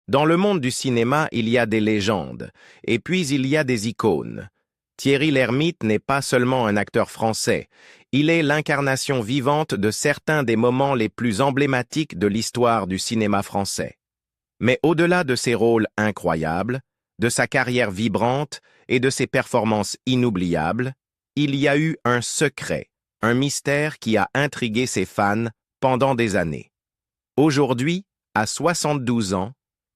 Dans le monde du cinéma, il y a des légendes, et puis il y a des icônes. Thierry Lhermitte n'est pas seulement un acteur français, il est l'incarnation vivante de certains des moments les plus emblématiques de l'histoire du cinéma français. Mais au-delà de ses rôles incroyables, de sa carrière vibrante et de ses performances inoubliables, il y a eu un secret, un mystère qui a intrigué ses fans pendant des années. Aujourd'hui, à 72 ans,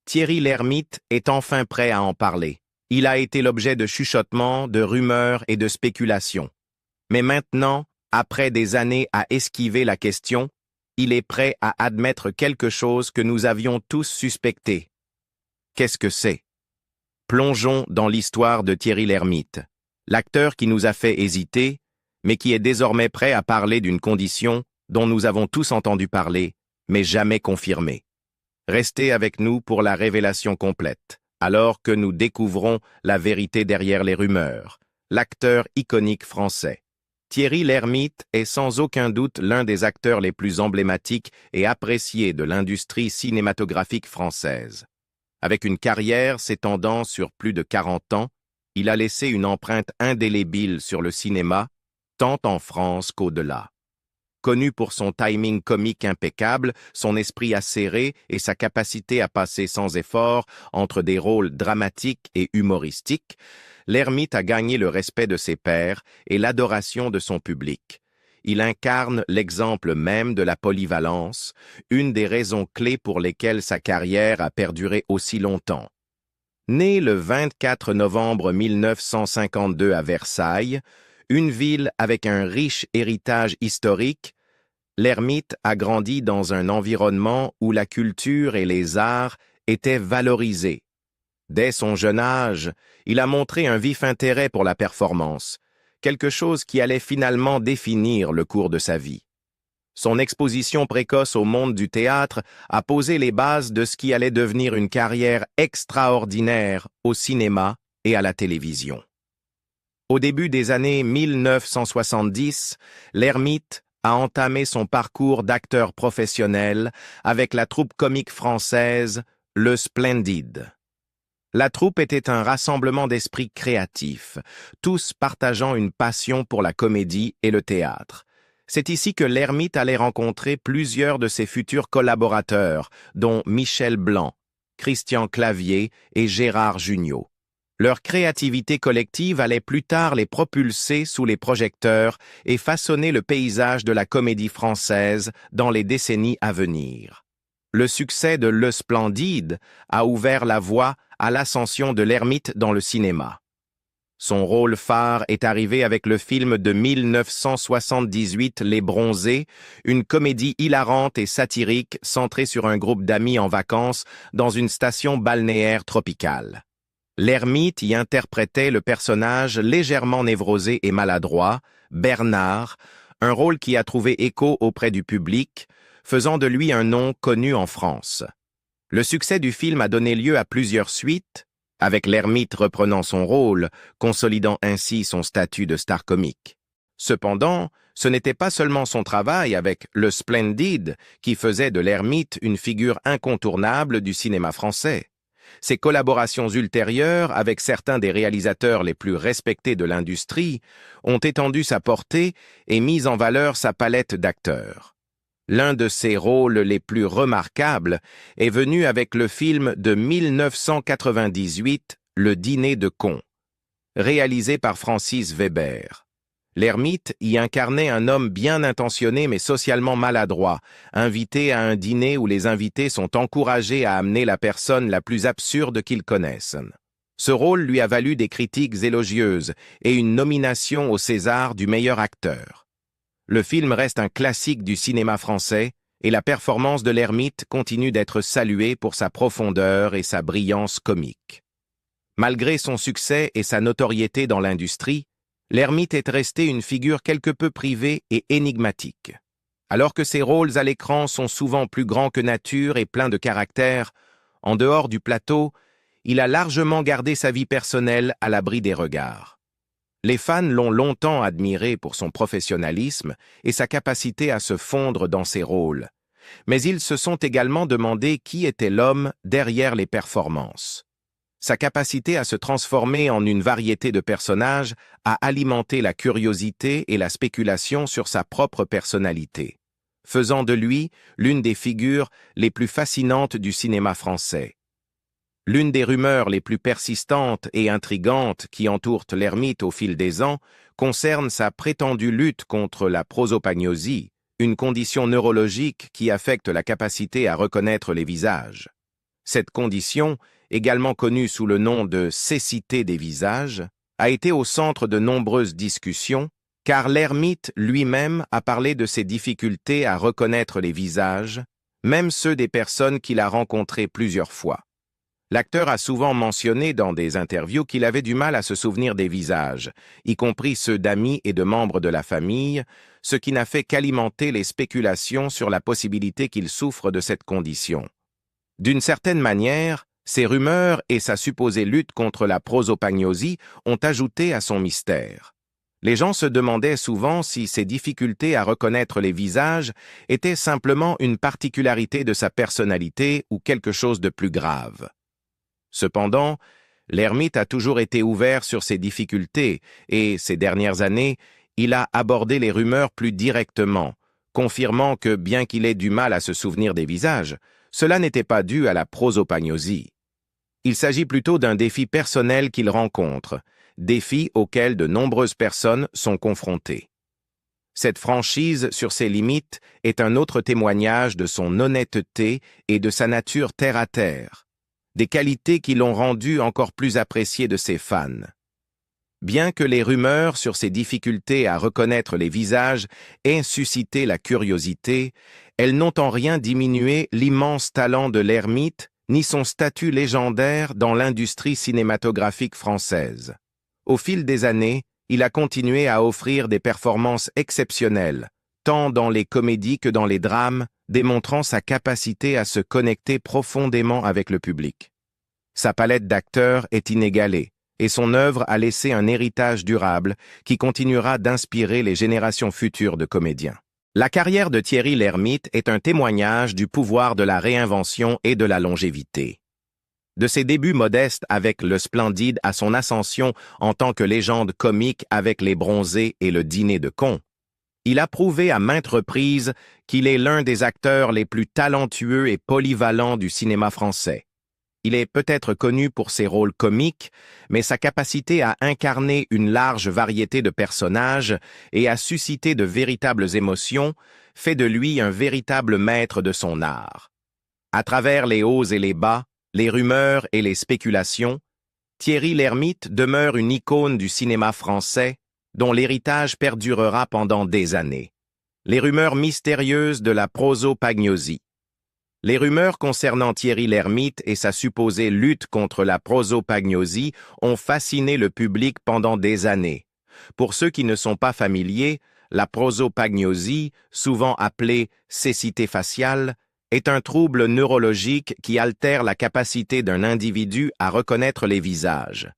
Thierry Lhermitte est enfin prêt à en parler. Il a été l'objet de chuchotements, de rumeurs et de spéculations. Mais maintenant, après des années à esquiver la question, il est prêt à admettre quelque chose que nous avions tous suspecté. Qu'est-ce que c'est? Plongeons dans l'histoire de Thierry Lhermitte, l'acteur qui nous a fait hésiter, mais qui est désormais prêt à parler d'une condition dont nous avons tous entendu parler, mais jamais confirmée. Restez avec nous pour la révélation complète, alors que nous découvrons la vérité derrière les rumeurs. L'acteur iconique français. Thierry Lhermitte est sans aucun doute l'un des acteurs les plus emblématiques et appréciés de l'industrie cinématographique française. Avec une carrière s'étendant sur plus de 40 ans, il a laissé une empreinte indélébile sur le cinéma, tant en France qu'au-delà. Connu pour son timing comique impeccable, son esprit acéré et sa capacité à passer sans effort entre des rôles dramatiques et humoristiques, Lhermitte a gagné le respect de ses pairs et l'adoration de son public. Il incarne l'exemple même de la polyvalence, une des raisons clés pour lesquelles sa carrière a perduré aussi longtemps. Né le 24 novembre 1952 à Versailles, une ville avec un riche héritage historique, Lhermitte a grandi dans un environnement où la culture et les arts étaient valorisés. Dès son jeune âge, il a montré un vif intérêt pour la performance, quelque chose qui allait finalement définir le cours de sa vie. Son exposition précoce au monde du théâtre a posé les bases de ce qui allait devenir une carrière extraordinaire au cinéma et à la télévision. Au début des années 1970, Lhermitte a entamé son parcours d'acteur professionnel avec la troupe comique française Le Splendide. La troupe était un rassemblement d'esprits créatifs, tous partageant une passion pour la comédie et le théâtre. C'est ici que Lhermitte allait rencontrer plusieurs de ses futurs collaborateurs, dont Michel Blanc, Christian Clavier et Gérard Jugnot. Leur créativité collective allait plus tard les propulser sous les projecteurs et façonner le paysage de la comédie française dans les décennies à venir. Le succès de Le Splendide a ouvert la voie à l'ascension de Lhermitte dans le cinéma. Son rôle phare est arrivé avec le film de 1978 Les Bronzés, une comédie hilarante et satirique centrée sur un groupe d'amis en vacances dans une station balnéaire tropicale. Lhermitte y interprétait le personnage légèrement névrosé et maladroit, Bernard, un rôle qui a trouvé écho auprès du public, faisant de lui un nom connu en France. Le succès du film a donné lieu à plusieurs suites, avec Lhermitte reprenant son rôle, consolidant ainsi son statut de star comique. Cependant, ce n'était pas seulement son travail avec Le Splendide qui faisait de Lhermitte une figure incontournable du cinéma français. Ses collaborations ultérieures avec certains des réalisateurs les plus respectés de l'industrie ont étendu sa portée et mis en valeur sa palette d'acteurs. L'un de ses rôles les plus remarquables est venu avec le film de 1998, Le Dîner de cons, réalisé par Francis Weber. Lhermitte y incarnait un homme bien intentionné mais socialement maladroit, invité à un dîner où les invités sont encouragés à amener la personne la plus absurde qu'ils connaissent. Ce rôle lui a valu des critiques élogieuses et une nomination au César du meilleur acteur. Le film reste un classique du cinéma français et la performance de Lhermitte continue d'être saluée pour sa profondeur et sa brillance comique. Malgré son succès et sa notoriété dans l'industrie, Lhermitte est resté une figure quelque peu privée et énigmatique. Alors que ses rôles à l'écran sont souvent plus grands que nature et pleins de caractère, en dehors du plateau, il a largement gardé sa vie personnelle à l'abri des regards. Les fans l'ont longtemps admiré pour son professionnalisme et sa capacité à se fondre dans ses rôles. mais ils se sont également demandé qui était l'homme derrière les performances. Sa capacité à se transformer en une variété de personnages a alimenté la curiosité et la spéculation sur sa propre personnalité, faisant de lui l'une des figures les plus fascinantes du cinéma français. L'une des rumeurs les plus persistantes et intrigantes qui entourent l'ermite au fil des ans concerne sa prétendue lutte contre la prosopagnosie, une condition neurologique qui affecte la capacité à reconnaître les visages. Cette condition, également connue sous le nom de cécité des visages, a été au centre de nombreuses discussions, car l'ermite lui-même a parlé de ses difficultés à reconnaître les visages, même ceux des personnes qu'il a rencontrées plusieurs fois. L'acteur a souvent mentionné dans des interviews qu'il avait du mal à se souvenir des visages, y compris ceux d'amis et de membres de la famille, ce qui n'a fait qu'alimenter les spéculations sur la possibilité qu'il souffre de cette condition. D'une certaine manière, ces rumeurs et sa supposée lutte contre la prosopagnosie ont ajouté à son mystère. Les gens se demandaient souvent si ces difficultés à reconnaître les visages étaient simplement une particularité de sa personnalité ou quelque chose de plus grave. Cependant, l'ermite a toujours été ouvert sur ces difficultés et, ces dernières années, il a abordé les rumeurs plus directement, confirmant que bien qu'il ait du mal à se souvenir des visages, cela n'était pas dû à la prosopagnosie. Il s'agit plutôt d'un défi personnel qu'il rencontre, défi auquel de nombreuses personnes sont confrontées. Cette franchise sur ses limites est un autre témoignage de son honnêteté et de sa nature terre-à-terre, des qualités qui l'ont rendu encore plus apprécié de ses fans. Bien que les rumeurs sur ses difficultés à reconnaître les visages aient suscité la curiosité, elles n'ont en rien diminué l'immense talent de l'ermite ni son statut légendaire dans l'industrie cinématographique française. Au fil des années, il a continué à offrir des performances exceptionnelles, tant dans les comédies que dans les drames, démontrant sa capacité à se connecter profondément avec le public. Sa palette d'acteurs est inégalée, et son œuvre a laissé un héritage durable qui continuera d'inspirer les générations futures de comédiens. La carrière de Thierry Lhermitte est un témoignage du pouvoir de la réinvention et de la longévité. De ses débuts modestes avec Le Splendide à son ascension en tant que légende comique avec Les Bronzés et Le Dîner de cons, il a prouvé à maintes reprises qu'il est l'un des acteurs les plus talentueux et polyvalents du cinéma français. Il est peut-être connu pour ses rôles comiques, mais sa capacité à incarner une large variété de personnages et à susciter de véritables émotions fait de lui un véritable maître de son art. À travers les hauts et les bas, les rumeurs et les spéculations, Thierry Lhermitte demeure une icône du cinéma français dont l'héritage perdurera pendant des années. Les rumeurs mystérieuses de la prosopagnosie. Les rumeurs concernant Thierry Lhermitte et sa supposée lutte contre la prosopagnosie ont fasciné le public pendant des années. Pour ceux qui ne sont pas familiers, la prosopagnosie, souvent appelée cécité faciale, est un trouble neurologique qui altère la capacité d'un individu à reconnaître les visages.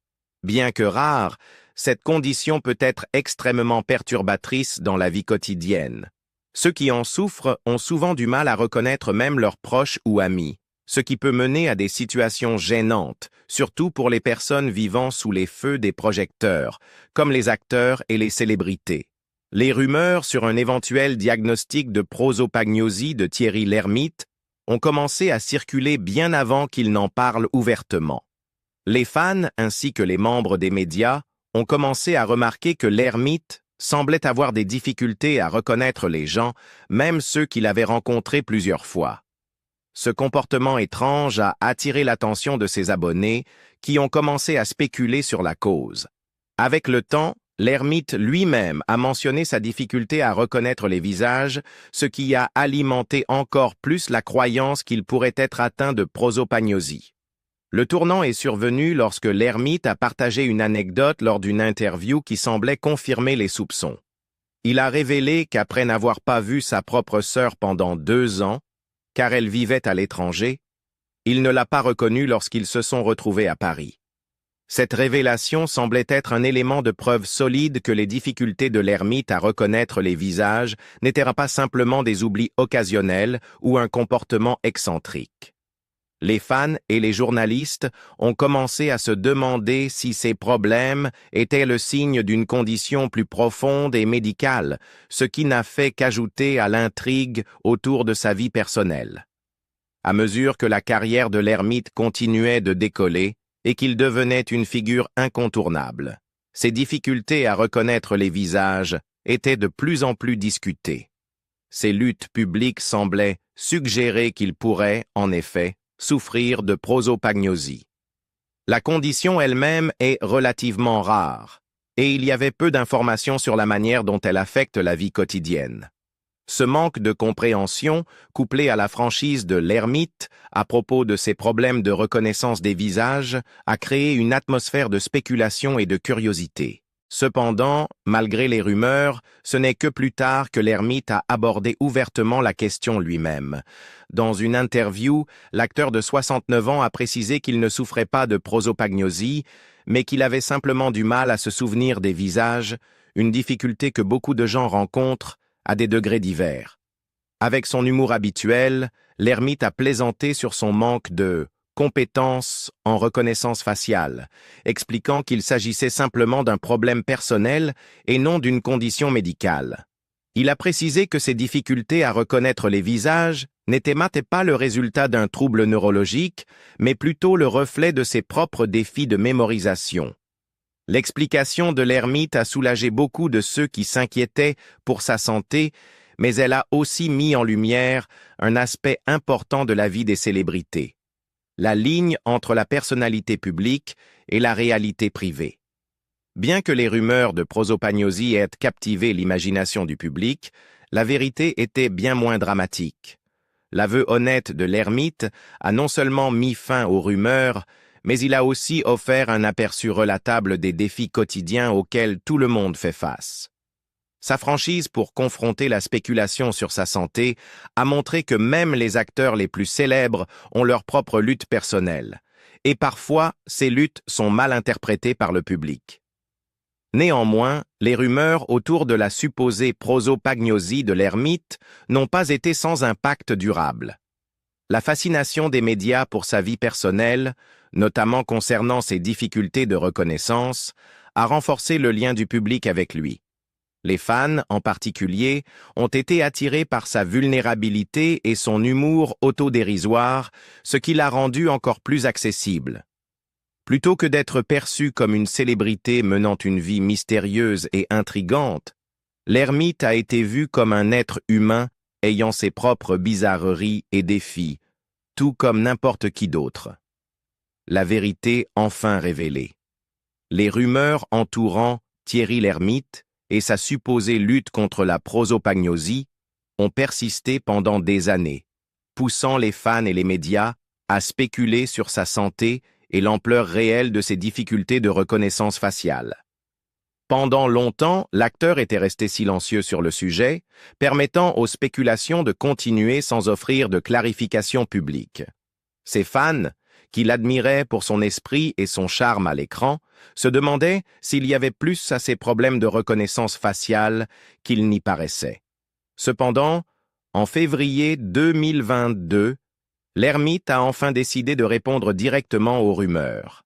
Bien que rare, cette condition peut être extrêmement perturbatrice dans la vie quotidienne. Ceux qui en souffrent ont souvent du mal à reconnaître même leurs proches ou amis, ce qui peut mener à des situations gênantes, surtout pour les personnes vivant sous les feux des projecteurs, comme les acteurs et les célébrités. Les rumeurs sur un éventuel diagnostic de prosopagnosie de Thierry Lhermitte ont commencé à circuler bien avant qu'il n'en parle ouvertement. Les fans, ainsi que les membres des médias, ont commencé à remarquer que Lhermitte semblait avoir des difficultés à reconnaître les gens, même ceux qu'il avait rencontrés plusieurs fois. Ce comportement étrange a attiré l'attention de ses abonnés, qui ont commencé à spéculer sur la cause. Avec le temps, Lhermitte lui-même a mentionné sa difficulté à reconnaître les visages, ce qui a alimenté encore plus la croyance qu'il pourrait être atteint de prosopagnosie. Le tournant est survenu lorsque Lhermitte a partagé une anecdote lors d'une interview qui semblait confirmer les soupçons. Il a révélé qu'après n'avoir pas vu sa propre sœur pendant 2 ans, car elle vivait à l'étranger, il ne l'a pas reconnue lorsqu'ils se sont retrouvés à Paris. Cette révélation semblait être un élément de preuve solide que les difficultés de l'ermite à reconnaître les visages n'étaient pas simplement des oublis occasionnels ou un comportement excentrique. Les fans et les journalistes ont commencé à se demander si ces problèmes étaient le signe d'une condition plus profonde et médicale, ce qui n'a fait qu'ajouter à l'intrigue autour de sa vie personnelle. À mesure que la carrière de l'ermite continuait de décoller et qu'il devenait une figure incontournable, ses difficultés à reconnaître les visages étaient de plus en plus discutées. Ses luttes publiques semblaient suggérer qu'il pourrait, en effet, souffrir de prosopagnosie. La condition elle-même est relativement rare, et il y avait peu d'informations sur la manière dont elle affecte la vie quotidienne. Ce manque de compréhension, couplé à la franchise de l'ermite à propos de ses problèmes de reconnaissance des visages, a créé une atmosphère de spéculation et de curiosité. Cependant, malgré les rumeurs, ce n'est que plus tard que l'ermite a abordé ouvertement la question lui-même. Dans une interview, l'acteur de 69 ans a précisé qu'il ne souffrait pas de prosopagnosie, mais qu'il avait simplement du mal à se souvenir des visages, une difficulté que beaucoup de gens rencontrent à des degrés divers. Avec son humour habituel, l'ermite a plaisanté sur son manque de compétences en reconnaissance faciale, expliquant qu'il s'agissait simplement d'un problème personnel et non d'une condition médicale. Il a précisé que ses difficultés à reconnaître les visages n'étaient pas le résultat d'un trouble neurologique, mais plutôt le reflet de ses propres défis de mémorisation. L'explication de l'ermite a soulagé beaucoup de ceux qui s'inquiétaient pour sa santé, mais elle a aussi mis en lumière un aspect important de la vie des célébrités: la ligne entre la personnalité publique et la réalité privée. Bien que les rumeurs de prosopagnosie aient captivé l'imagination du public, la vérité était bien moins dramatique. L'aveu honnête de l'ermite a non seulement mis fin aux rumeurs, mais il a aussi offert un aperçu relatable des défis quotidiens auxquels tout le monde fait face. Sa franchise pour confronter la spéculation sur sa santé a montré que même les acteurs les plus célèbres ont leur propre lutte personnelle, et parfois ces luttes sont mal interprétées par le public. Néanmoins, les rumeurs autour de la supposée prosopagnosie de l'ermite n'ont pas été sans impact durable. La fascination des médias pour sa vie personnelle, notamment concernant ses difficultés de reconnaissance, a renforcé le lien du public avec lui. Les fans, en particulier, ont été attirés par sa vulnérabilité et son humour autodérisoire, ce qui l'a rendu encore plus accessible. Plutôt que d'être perçu comme une célébrité menant une vie mystérieuse et intrigante, l'ermite a été vu comme un être humain ayant ses propres bizarreries et défis, tout comme n'importe qui d'autre. La vérité enfin révélée. Les rumeurs entourant Thierry Lhermitte et sa supposée lutte contre la prosopagnosie ont persisté pendant des années, poussant les fans et les médias à spéculer sur sa santé et l'ampleur réelle de ses difficultés de reconnaissance faciale. Pendant longtemps, l'acteur était resté silencieux sur le sujet, permettant aux spéculations de continuer sans offrir de clarification publique. Ses fans, qui l'admiraient pour son esprit et son charme à l'écran, se demandaient s'il y avait plus à ses problèmes de reconnaissance faciale qu'il n'y paraissait. Cependant, en février 2022, l'ermite a enfin décidé de répondre directement aux rumeurs.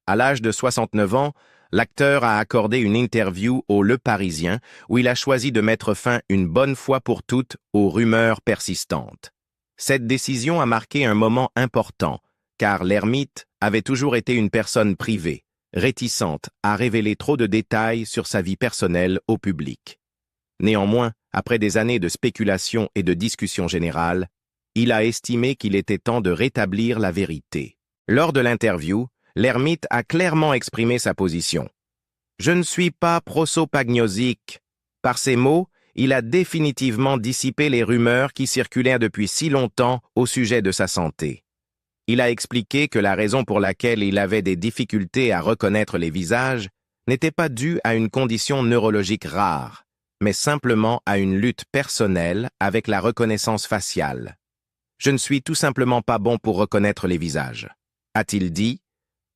À l'âge de 69 ans, l'acteur a accordé une interview au Le Parisien où il a choisi de mettre fin une bonne fois pour toutes aux rumeurs persistantes. Cette décision a marqué un moment important, car l'ermite avait toujours été une personne privée, réticente à révéler trop de détails sur sa vie personnelle au public. Néanmoins, après des années de spéculation et de discussion générale, il a estimé qu'il était temps de rétablir la vérité. Lors de l'interview, l'ermite a clairement exprimé sa position. « Je ne suis pas prosopagnosique. » Par ces mots, il a définitivement dissipé les rumeurs qui circulaient depuis si longtemps au sujet de sa santé. Il a expliqué que la raison pour laquelle il avait des difficultés à reconnaître les visages n'était pas due à une condition neurologique rare, mais simplement à une lutte personnelle avec la reconnaissance faciale. « Je ne suis tout simplement pas bon pour reconnaître les visages », a-t-il dit,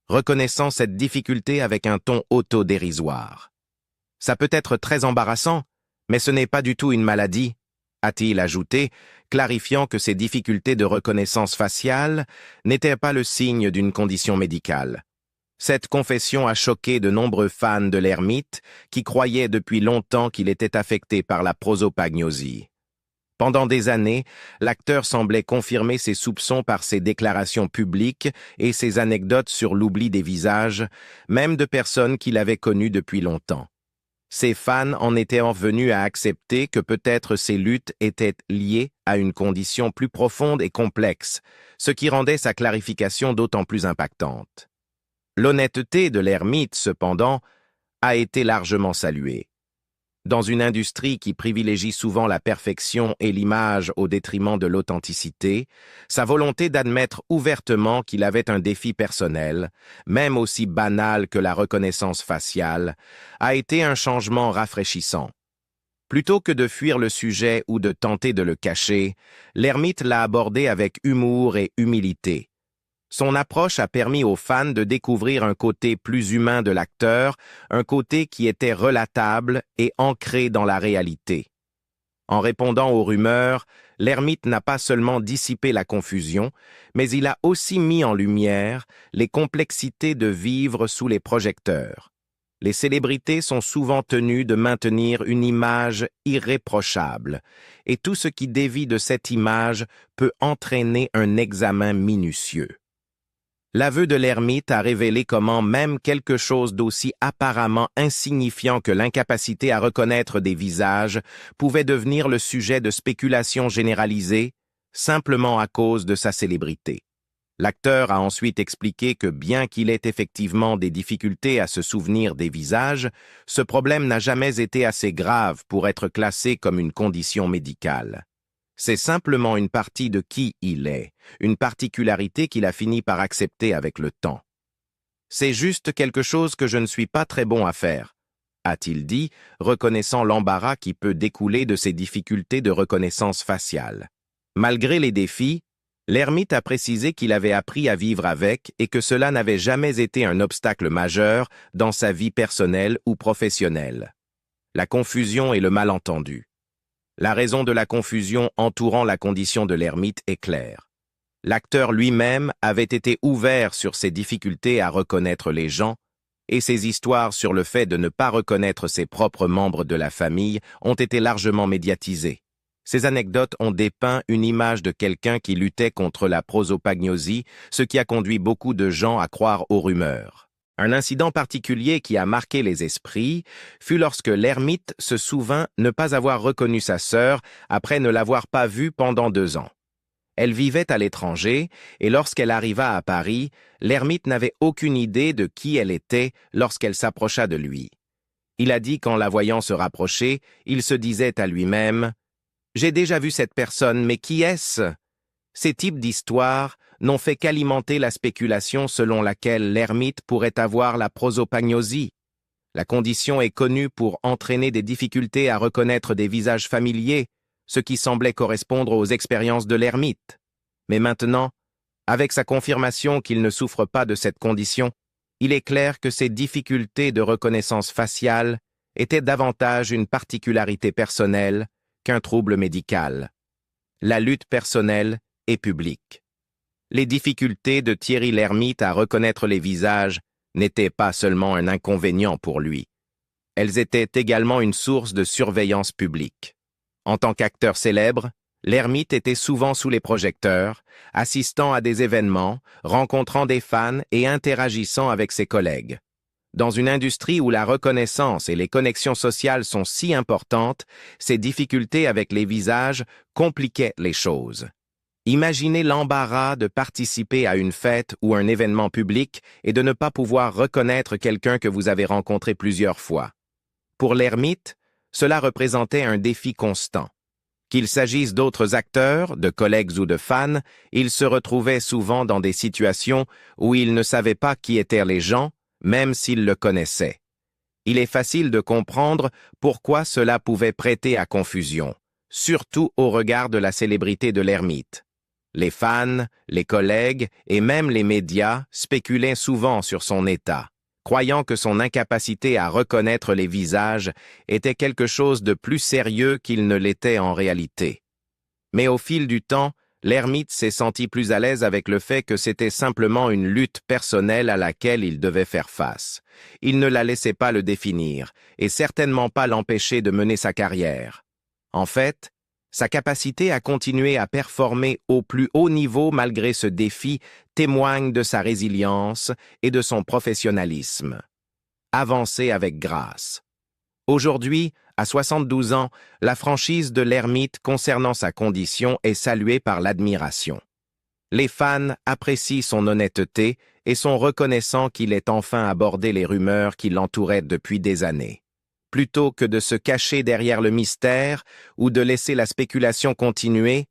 reconnaissant cette difficulté avec un ton autodérisoire. « Ça peut être très embarrassant, mais ce n'est pas du tout une maladie », a-t-il ajouté, clarifiant que ces difficultés de reconnaissance faciale n'étaient pas le signe d'une condition médicale. Cette confession a choqué de nombreux fans de l'ermite qui croyaient depuis longtemps qu'il était affecté par la prosopagnosie. Pendant des années, l'acteur semblait confirmer ses soupçons par ses déclarations publiques et ses anecdotes sur l'oubli des visages, même de personnes qu'il avait connues depuis longtemps. Ses fans en étaient venus à accepter que peut-être ces luttes étaient liées à une condition plus profonde et complexe, ce qui rendait sa clarification d'autant plus impactante. L'honnêteté de l'ermite, cependant, a été largement saluée. Dans une industrie qui privilégie souvent la perfection et l'image au détriment de l'authenticité, sa volonté d'admettre ouvertement qu'il avait un défi personnel, même aussi banal que la reconnaissance faciale, a été un changement rafraîchissant. Plutôt que de fuir le sujet ou de tenter de le cacher, l'ermite l'a abordé avec humour et humilité. Son approche a permis aux fans de découvrir un côté plus humain de l'acteur, un côté qui était relatable et ancré dans la réalité. En répondant aux rumeurs, l'ermite n'a pas seulement dissipé la confusion, mais il a aussi mis en lumière les complexités de vivre sous les projecteurs. Les célébrités sont souvent tenues de maintenir une image irréprochable, et tout ce qui dévie de cette image peut entraîner un examen minutieux. L'aveu de l'ermite a révélé comment même quelque chose d'aussi apparemment insignifiant que l'incapacité à reconnaître des visages pouvait devenir le sujet de spéculations généralisées, simplement à cause de sa célébrité. L'acteur a ensuite expliqué que bien qu'il ait effectivement des difficultés à se souvenir des visages, ce problème n'a jamais été assez grave pour être classé comme une condition médicale. C'est simplement une partie de qui il est, une particularité qu'il a fini par accepter avec le temps. « C'est juste quelque chose que je ne suis pas très bon à faire », a-t-il dit, reconnaissant l'embarras qui peut découler de ses difficultés de reconnaissance faciale. Malgré les défis, l'ermite a précisé qu'il avait appris à vivre avec et que cela n'avait jamais été un obstacle majeur dans sa vie personnelle ou professionnelle. La confusion et le malentendu. La raison de la confusion entourant la condition de l'ermite est claire. L'acteur lui-même avait été ouvert sur ses difficultés à reconnaître les gens, et ses histoires sur le fait de ne pas reconnaître ses propres membres de la famille ont été largement médiatisées. Ces anecdotes ont dépeint une image de quelqu'un qui luttait contre la prosopagnosie, ce qui a conduit beaucoup de gens à croire aux rumeurs. Un incident particulier qui a marqué les esprits fut lorsque l'ermite se souvint ne pas avoir reconnu sa sœur après ne l'avoir pas vue pendant 2 ans. Elle vivait à l'étranger et lorsqu'elle arriva à Paris, l'ermite n'avait aucune idée de qui elle était lorsqu'elle s'approcha de lui. Il a dit qu'en la voyant se rapprocher, il se disait à lui-même « J'ai déjà vu cette personne, mais qui est-ce ?» Ces types d'histoires n'ont fait qu'alimenter la spéculation selon laquelle l'ermite pourrait avoir la prosopagnosie. La condition est connue pour entraîner des difficultés à reconnaître des visages familiers, ce qui semblait correspondre aux expériences de l'ermite. Mais maintenant, avec sa confirmation qu'il ne souffre pas de cette condition, il est clair que ces difficultés de reconnaissance faciale étaient davantage une particularité personnelle qu'un trouble médical. La lutte personnelle et publique. Les difficultés de Thierry Lhermitte à reconnaître les visages n'étaient pas seulement un inconvénient pour lui. Elles étaient également une source de surveillance publique. En tant qu'acteur célèbre, Lhermitte était souvent sous les projecteurs, assistant à des événements, rencontrant des fans et interagissant avec ses collègues. Dans une industrie où la reconnaissance et les connexions sociales sont si importantes, ces difficultés avec les visages compliquaient les choses. Imaginez l'embarras de participer à une fête ou un événement public et de ne pas pouvoir reconnaître quelqu'un que vous avez rencontré plusieurs fois. Pour l'ermite, cela représentait un défi constant. Qu'il s'agisse d'autres acteurs, de collègues ou de fans, il se retrouvait souvent dans des situations où il ne savait pas qui étaient les gens, même s'il le connaissait. Il est facile de comprendre pourquoi cela pouvait prêter à confusion, surtout au regard de la célébrité de l'ermite. Les fans, les collègues et même les médias spéculaient souvent sur son état, croyant que son incapacité à reconnaître les visages était quelque chose de plus sérieux qu'il ne l'était en réalité. Mais au fil du temps, l'ermite s'est senti plus à l'aise avec le fait que c'était simplement une lutte personnelle à laquelle il devait faire face. Il ne la laissait pas le définir, et certainement pas l'empêcher de mener sa carrière. En fait, sa capacité à continuer à performer au plus haut niveau malgré ce défi témoigne de sa résilience et de son professionnalisme. Avancer avec grâce. Aujourd'hui, à 72 ans, la franchise de l'ermite concernant sa condition est saluée par l'admiration. Les fans apprécient son honnêteté et sont reconnaissants qu'il ait enfin abordé les rumeurs qui l'entouraient depuis des années. Plutôt que de se cacher derrière le mystère ou de laisser la spéculation continuer,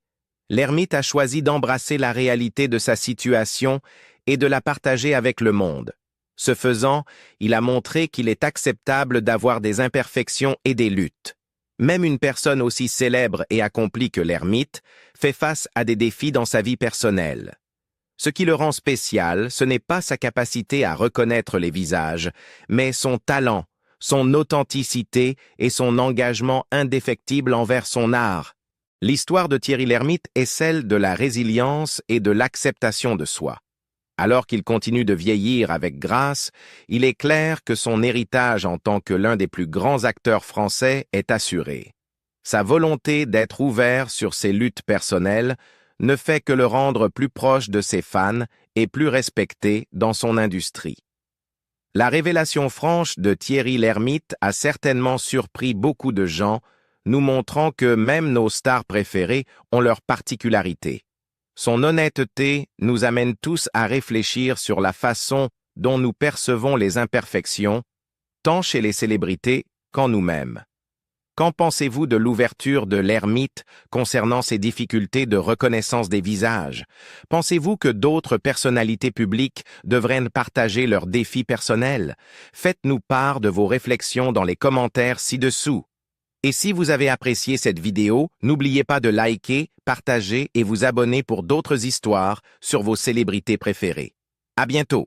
l'ermite a choisi d'embrasser la réalité de sa situation et de la partager avec le monde. Ce faisant, il a montré qu'il est acceptable d'avoir des imperfections et des luttes. Même une personne aussi célèbre et accomplie que l'ermite fait face à des défis dans sa vie personnelle. Ce qui le rend spécial, ce n'est pas sa capacité à reconnaître les visages, mais son talent, son authenticité et son engagement indéfectible envers son art. L'histoire de Thierry Lhermitte est celle de la résilience et de l'acceptation de soi. Alors qu'il continue de vieillir avec grâce, il est clair que son héritage en tant que l'un des plus grands acteurs français est assuré. Sa volonté d'être ouvert sur ses luttes personnelles ne fait que le rendre plus proche de ses fans et plus respecté dans son industrie. La révélation franche de Thierry Lhermitte a certainement surpris beaucoup de gens, nous montrant que même nos stars préférées ont leurs particularités. Son honnêteté nous amène tous à réfléchir sur la façon dont nous percevons les imperfections, tant chez les célébrités qu'en nous-mêmes. Qu'en pensez-vous de l'ouverture de l'ermite concernant ses difficultés de reconnaissance des visages? Pensez-vous que d'autres personnalités publiques devraient partager leurs défis personnels? Faites-nous part de vos réflexions dans les commentaires ci-dessous. Et si vous avez apprécié cette vidéo, n'oubliez pas de liker, partager et vous abonner pour d'autres histoires sur vos célébrités préférées. À bientôt!